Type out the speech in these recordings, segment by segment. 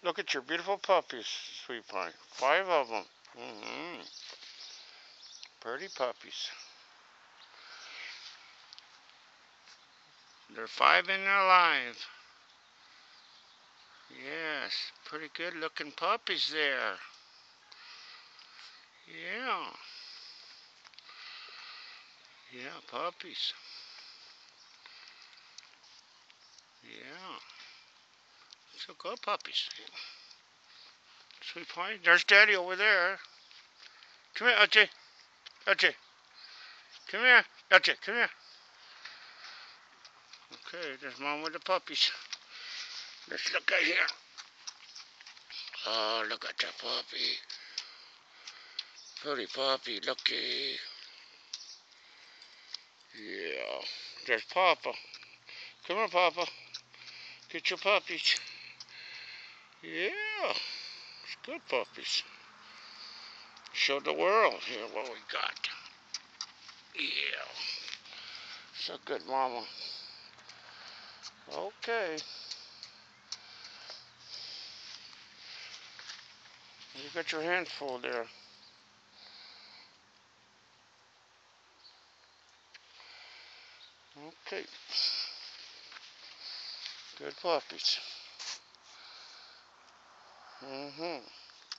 Look at your beautiful puppies, sweet pie. 5 of them. Pretty puppies. They're 5 in their lives. Yes, pretty good looking puppies there. Yeah. Yeah, puppies. Yeah. So good puppies. Sweet pie. There's Daddy over there. Come here, Elche. Elche. Come here. Elche, come here. Okay, there's Mom with the puppies. Let's look at here. Oh, look at that puppy. Pretty puppy, looky. Yeah. There's Papa. Come on, Papa. Get your puppies. Yeah. It's good puppies. Show the world here what we got. Yeah. So good, Mama. Okay. You got your hands full there. Okay. Good puppies.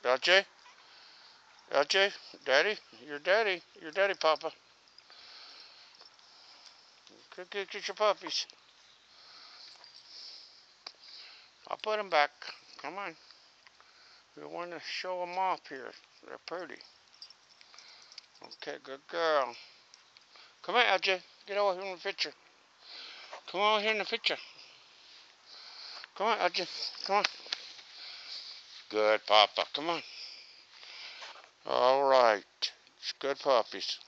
LJ? LJ? Daddy? Your daddy. Your daddy, Papa. Get your puppies. I'll put them back. Come on. We want to show them off here. They're pretty. Okay, good girl. Come on, LJ. Get over here in the picture. Come on here in the picture. Come on, LJ. Come on. Good, Papa. Come on. All right. It's good puppies.